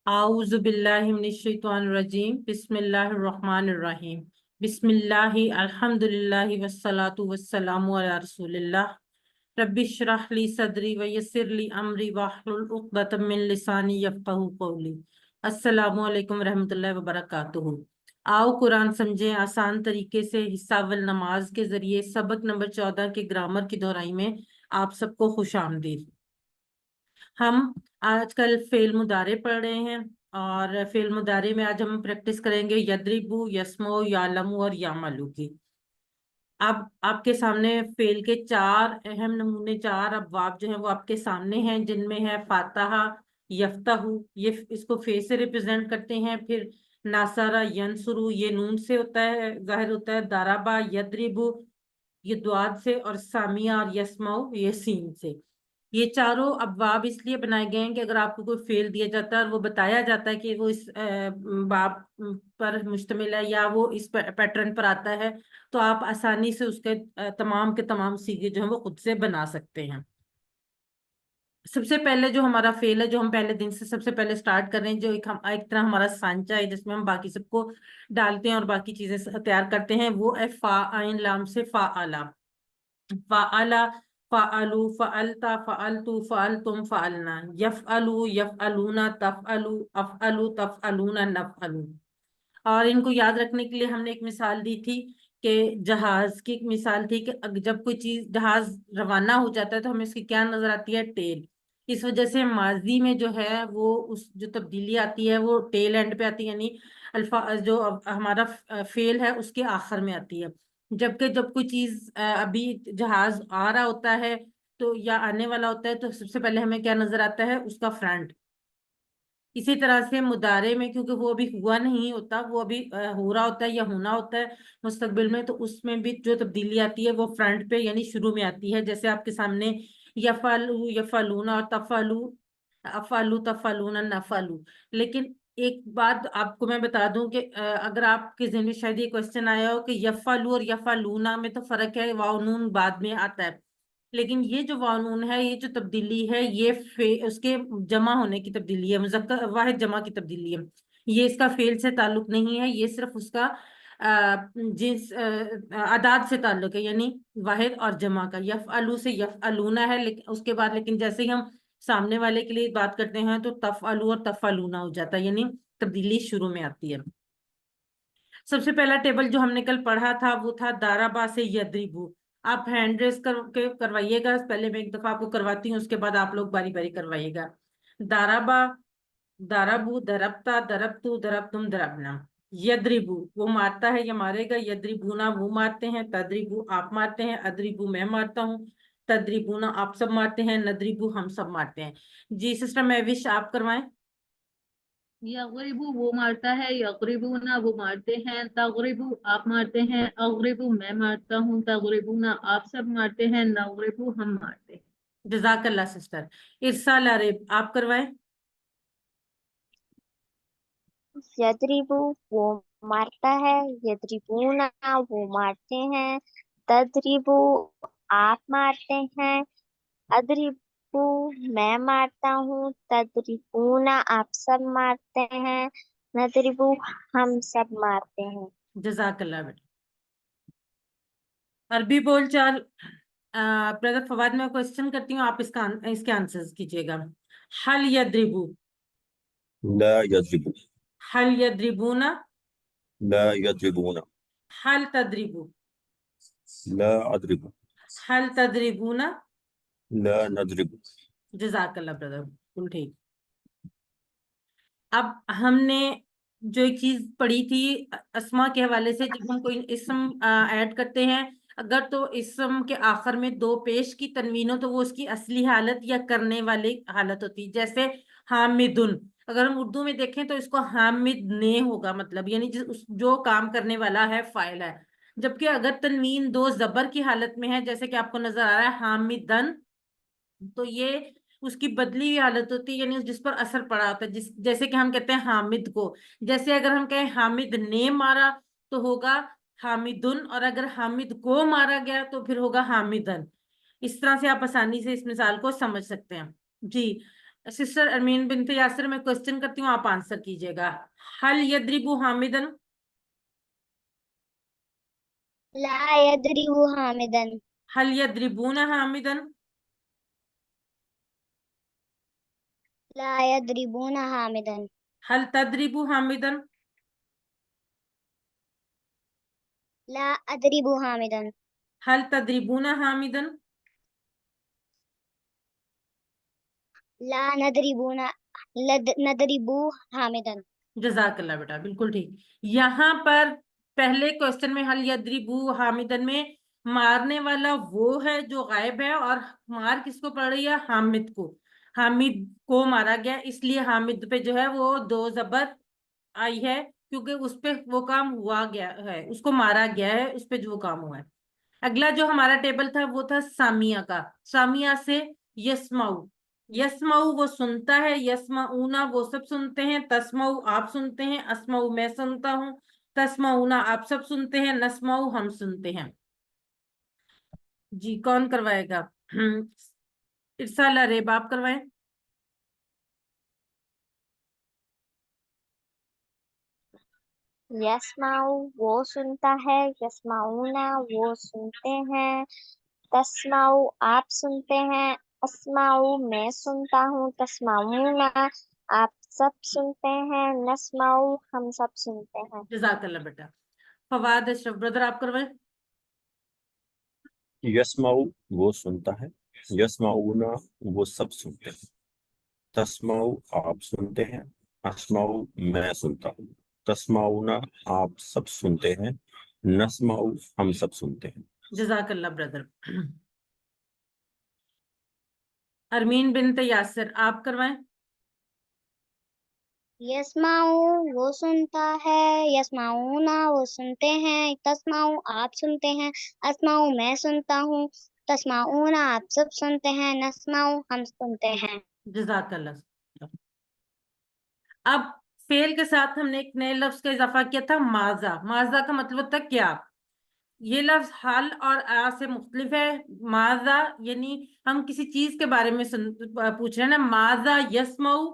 आऊज़ु बिल्लाहि मिनश्शैतानिर रजीम बिस्मिल्लाहिर रहमानिर रहीम बिस्मिल्लाहि अल्हम्दुलिल्लाहि वस्सलातु वस्सलामु अला रसूलिल्लाह रब्बिश्रह ली सदरी व यस्सिर ली अमरी वाहलुल उक़दतम मिन लिसानी यफ़क़हू क़ौली। अस्सलामु अलैकुम रहमतुल्लाहि व बरकातुहू। आओ कुरान समझें आसान तरीके से। हिस्सा अव्वल नमाज के जरिए सबक नंबर 14 के ग्रामर की दोहराई में आप सबको खुश आमदीद। हम आजकल फेल मुदारे पढ़ रहे हैं और फेल मुदारे में आज हम प्रैक्टिस करेंगे यद्रिबु, यस्मो, यालमु और यामलू की। अब आपके सामने फेल के चार अहम नमूने, चार अबवाब जो हैं वो आपके सामने हैं, जिनमें है फातहा, यफ्तहु, ये इसको फे से रिप्रेजेंट करते हैं। फिर नासरा, यनसुरु, ये नून से होता है, जाहिर होता है। दाराबा, यद्रिबु, ये द्वाद से, और सामिया और यस्माउ, ये सीन से। ये चारों अबवाब इसलिए बनाए गए हैं कि अगर आपको कोई फेल दिया जाता है और वो बताया जाता है कि वो इस बाब पर मुश्तमिल है या वो इस पैटर्न पर आता है, तो आप आसानी से उसके तमाम के तमाम सीखे जो है वो खुद से बना सकते हैं। सबसे पहले जो हमारा फेल है, जो हम पहले दिन से सबसे पहले स्टार्ट कर रहे हैं, जो एक तरह हमारा सांचा है जिसमें हम बाकी सबको डालते हैं और बाकी चीजें तैयार करते हैं, वो है फा आइन लाम से फाअला। फ़अला, फ़अलु, फ़अलता, फ़अलतु, फ़अलतुम, फ़अलना, यफ़अलु, यफ़अलूना, तफ़अलु, अफ़अलु, तफ़अलूना, नफ़अलु। और इनको याद रखने के लिए हमने एक मिसाल दी थी कि जहाज की एक मिसाल थी कि जब कोई चीज जहाज रवाना हो जाता है तो हमें इसकी क्या नजर आती है? टेल। इस वजह से माजी में जो है वो उस जो तब्दीली आती है वो टेल एंड पे आती है, यानी अल्फा जो हमारा फेल है उसके आखिर में आती है। जबकि जब कोई चीज अभी जहाज आ रहा होता है तो या आने वाला होता है तो सबसे पहले हमें क्या नजर आता है? उसका फ्रंट। इसी तरह से मुदारे में, क्योंकि वो अभी हुआ नहीं होता, वो अभी हो रहा होता है या होना होता है मुस्तकबिल में, तो उसमें भी जो तब्दीली आती है वो फ्रंट पे यानी शुरू में आती है। जैसे आपके सामने यफलू, यफलूना और तफलू, अफलू, तफलूना, नफलू। लेकिन एक बात आपको मैं बता दूं कि अगर आपके ज़हन में शायद ये क्वेश्चन आया हो कि यफलू और यफलूना में तो फर्क है, वाव नून बाद में आता है, लेकिन ये जो वानून है, ये जो तब्दीली है, ये उसके जमा होने की तब्दीली है, मुज़क्कर वाहिद जमा की तब्दीली है। ये इसका फेल से ताल्लुक नहीं है, ये सिर्फ उसका जिस आदाद से ताल्लुक है, यानी वाहिद और जमा का। यफ़अलू से यफ़अलूना है, लेकिन उसके बाद लेकिन जैसे ही हम सामने वाले के लिए बात करते हैं तो तफ़अलू और तफ़अलूना हो जाता है, यानी तब्दीली शुरू में आती है। सबसे पहला टेबल जो हमने कल पढ़ा था वो था दाराबा से यद्रिबू। आप हैंड रेस करके करवाइएगा, पहले मैं एक दफा आपको करवाती हूँ, उसके बाद आप लोग बारी बारी करवाइएगा। दाराबा, दाराबू, दरबता, दरबतू, दरबतुम, दरबना। यद्रिबू वो मारता है या मारेगा, यद्रिबूना वो मारते हैं, तद्रिबू आप मारते हैं, अद्रिबू मैं मारता हूँ, तद्रिबूना आप सब मारते हैं, नद्रिबू हम सब मारते हैं। जी सिस्टर महविश आप करवाएं। यगरिबु वो मारता है, यगरिबुना वो मारते हैं, तगरिबु आप मारते हैं, अगरिबु मैं मारता हूँ, तगरिबुना आप सब मारते हैं, नगरिबु हम मारते हैं। जजाकल्ला सिस्टर। इरसाल अरेब आप करवाएं। यद्रिबु वो मारता है, यद्रिबूना वो मारते हैं, तद्रिबु आप मारते हैं, अद्रिबु मैं मारता हूँ, तद्रिबूना आप सब मारते हैं, नद्रिबु हम सब मारते हैं। जजाकल्ला बेटा। अरबी बोलचाल ब्रदर फवाद, मैं क्वेश्चन करती हूँ, आप इसके आंसर्स कीजिएगा। हल यद्रिबू, ला यद्रिबू, हल यद्रिबूना, ला यद्रिबूना, हल तद्रिबू, ला अद्रिबू, हल तद्रिबूना। ला नद्रिबू। जजाकल्ला ब्रदर, बिल्कुल ठीक। अब हमने जो एक चीज पढ़ी थी अस्मा के हवाले से, जब हम कोई इसम ऐड करते हैं, अगर तो इसम के आखिर में दो पेश की तनवीन हो तो वो उसकी असली हालत या करने वाली हालत होती है। जैसे हामिदुन, अगर हम उर्दू में देखें तो इसको हामिद ने होगा, मतलब यानी जो काम करने वाला है फाइल है। जबकि अगर तनवीन दो जबर की हालत में है, जैसे कि आपको नजर आ रहा है हामिदन, तो ये उसकी बदली हुई हालत होती है, यानी जिस पर असर पड़ा होता है। जैसे कि हम कहते हैं हामिद को, जैसे अगर हम कहें हामिद ने मारा तो होगा हामिदुन, और अगर हामिद को मारा गया तो फिर होगा हामिदन। इस तरह से आप आसानी से इस मिसाल को समझ सकते हैं। जी सिस्टर अरमीन बिनते यासिर, मैं क्वेश्चन करती हूँ, आप आंसर कीजिएगा। हल यद्रिबु हामिदन, ला यदरिबु हामिदन, हल यद्रिबूना हामिदन, ला यदरिबूना हामिदन, हल तद्रिबु हामिदन, ला अदरिबु हामिदन, हल तद्रिबूना हामिदन, ला नदरिबूना नदरिबू हामिदन। जजाकल्ला बेटा, बिल्कुल ठीक। यहाँ पर पहले क्वेश्चन में हल यद्रिबू हामिदन में मारने वाला वो है जो गायब है, और मार किसको पड़ रही है? हामिद को। हामिद को मारा गया, इसलिए हामिद पे जो है वो 2 जबर आई है, क्योंकि उस पे वो काम हुआ गया है, उसको मारा गया है, उस पे जो वो काम हुआ है। अगला जो हमारा टेबल था वो था सामिया का। सामिया से यस्माऊ, यस्माऊ वो सुनता है, यस्माऊना वो सब सुनते हैं, तस्माऊ आप सुनते हैं, अस्माऊ मैं सुनता हूँ, तस्माऊना आप सब सुनते हैं, नस्माऊ हम सुनते हैं। जी कौन करवाएगा? इरसाल रेब आप करवाएं। यस्माऊ वो सुनता है, यस्माऊना वो सुनते हैं, तस्माऊ आप सुनते हैं, अस्माऊ मैं सुनता हूँ, तस्माऊना आप सब सुनते हैं, नस्माऊ हम सब सुनते हैं। जजाकल्ला बेटा। फवाद अशरफ ब्रदर आप करवाएं। यस्माउ वो सुनता है, यस्माउना वो सब सुनते हैं, तस्माउ आप सुनते हैं, अस्माउ मैं सुनता हूँ, तस्माउना आप सब सुनते हैं, नस्माउ हम सब सुनते हैं। जजाकल्ला ब्रदर। अरमीन बिनते यासिर आप करवाएं। यस्माऊ वो सुनता है, यस्माऊना वो सुनते हैं, तस्माऊ आप सुनते हैं, अस्माऊ मैं सुनता हूँ, तस्माऊना आप सब सुनते हैं, नस्माऊ हम सुनते हैं। जजाकल्ला। अब फेल के साथ हमने एक नए लफ्ज का इजाफा किया था, माजा। माजा का मतलब था क्या? ये लफ्ज हाल और आ से मुख्तलिफ है। माजा यानी हम किसी चीज के बारे में पूछ रहे हैं ना। माजा यस्माउ,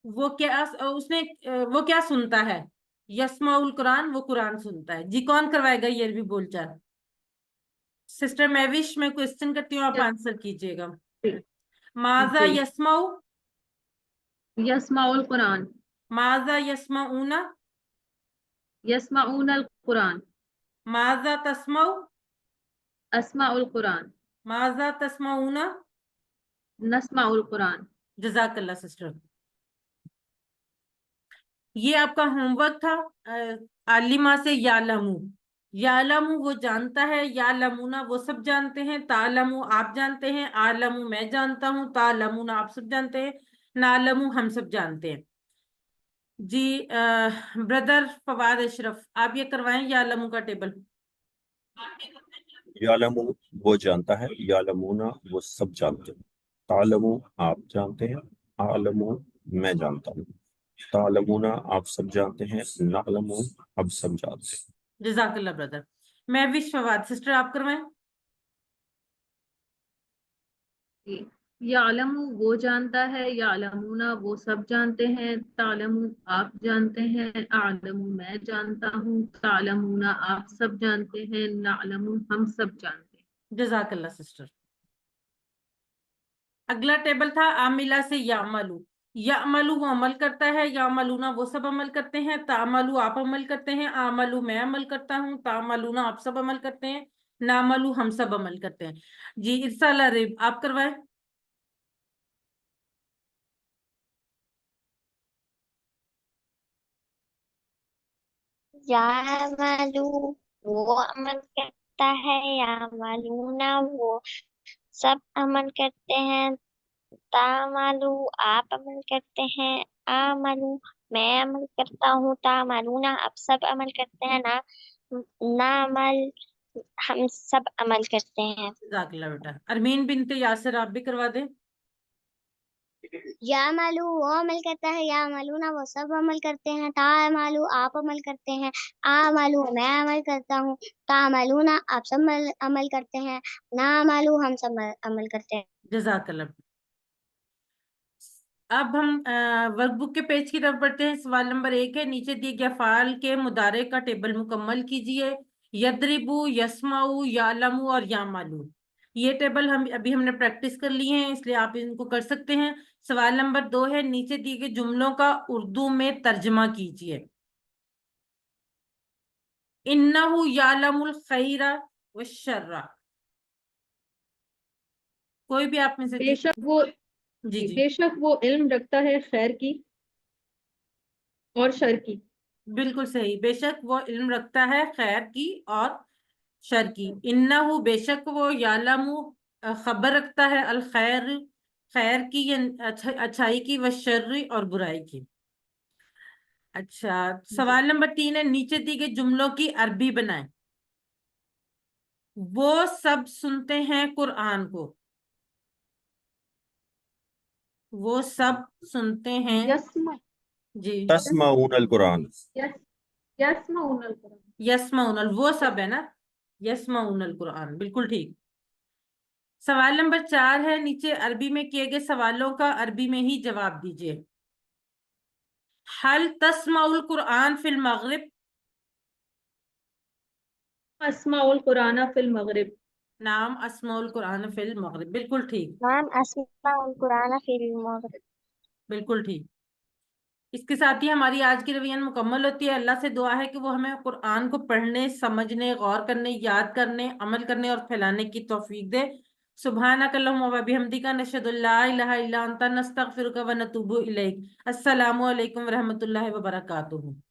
वो क्या उसने वो क्या सुनता है? यस्माउल कुरान, वो कुरान सुनता है। जी कौन करवाएगा ये अरबी बोलचाल? सिस्टर मैविश, मैं क्वेश्चन करती हूँ, आप आंसर कीजिएगा। माजा जी। यस्माउ, यस्माउल कुरान, माजा यस्माऊना, यस्माउन अल कुरान, माजा तस्माउ, अस्माउल कुरान, माजा तस्माऊना। नस्माउल कुरान। जजाकल्ला सिस्टर। ये आपका होमवर्क था। आलिमा से यालमू, यालमू वो जानता है, यालमूना वो सब जानते हैं, तालमू आप जानते हैं, आलमू मैं जानता हूँ, तालमूना आप सब जानते हैं, नालमू हम सब जानते हैं। जी ब्रदर फवाद अशरफ आप ये करवाएं यालमू का टेबल। यालमू वो जानता है, यालमूना वो सब जानते हैं, तालमू आप जानते हैं, आलमू मैं जानता हूँ, तालमूना आप सब जानते हैं, नालमू अब सब जानते हैं। जजाकल्ला ब्रदर। मैं विश फवाद सिस्टर आप करवाएं। यालमू वो जानता है, यालमूना वो सब जानते हैं, तालमू आप जानते हैं, आलमू मैं जानता हूँ, तालमूना आप सब जानते हैं, नालमू हम सब जानते हैं। जजाकल्ला सिस्टर। अगला टेबल था आमिला से यामलू। यामलू वो अमल करता है, यामलूना वो सब अमल करते हैं, तामलू आप अमल करते हैं, आमलू मैं अमल करता हूँ, तामलूना आप सब अमल करते हैं, नामलू हम सब अमल करते हैं। जी इरसाल अरेब आप करवाएं। यामलू वो अमल करता है, यामलूना वो सब अमल करते हैं, तामलू आप अमल करते हैं, आमलू मैं अमल करता हूँ, तामलूना आप सब अमल करते हैं, नामल हम सब अमल करते हैं। जज़ाकल्लाह बेटा। अरमीन बिनते यासिर आप भी करवा दें। यामलू वो अमल करता है, यामलूना वो सब अमल करते हैं, तामलू आप अमल करते हैं, आमलू मैं अमल करता हूँ, तामलूना आप सब अमल करते हैं, नामलू हम सब अमल करते हैं। जज़ाकल्लाह। اب ہم ورک بک کے پیج کی طرف بڑھتے ہیں. سوال نمبر 1 ہے، نیچے دیے گئے افعال کے مضارع کا ٹیبل مکمل کیجئے. یضربو، یسمعو، یعلمو اور یعملو. یہ ٹیبل ہم نے پریکٹس کر لی ہیں، اس لیے آپ ان کو کر سکتے ہیں. سوال نمبر 2 ہے، نیچے دیے گئے جملوں کا اردو میں ترجمہ کیجئے. انہو یعلم الخیر والشر. کوئی بھی آپ میں سے بے شک وہ جی بے شک وہ علم رکھتا ہے خیر کی اور شر کی. بالکل صحیح. بے شک وہ علم رکھتا ہے خیر کی اور شر کی. انہو بے شک وہ، یعلم خبر رکھتا ہے، الخیر خیر کی یعنی اچھائی کی، والشر اور برائی کی. اچھا، سوال نمبر 3 ہے، نیچے دی گئے جملوں کی عربی بنائیں. وہ سب سنتے ہیں قرآن کو. وہ سب سنتے ہیں. یسمع جی، تسمعون القرآن. یسمعون القرآن. یسمعون وہ سب ہے نا، یسمعون القرآن. بالکل ٹھیک. سوال نمبر 4 ہے، نیچے عربی میں کیے گئے سوالوں کا عربی میں ہی جواب دیجیے. حل تسمع القرآن فی المغرب. اسمع القرآن فی المغرب. نام اسمع القرآن فی المغرب. بالکل ٹھیک. نعم أسمع القرآن في المغرب. بالکل ٹھیک. اس کے ساتھ ہی ہماری آج کی رویان مکمل ہوتی ہے. اللہ سے دعا ہے کہ وہ ہمیں قرآن کو پڑھنے، سمجھنے، غور کرنے، یاد کرنے، عمل کرنے اور پھیلانے کی توفیق دے. سبحانک اللہم و بحمدک، نشہد ان لا الہ الا انت، نستغفرک و نتوب الیک. السلام علیکم ورحمۃ اللہ وبرکاتہ.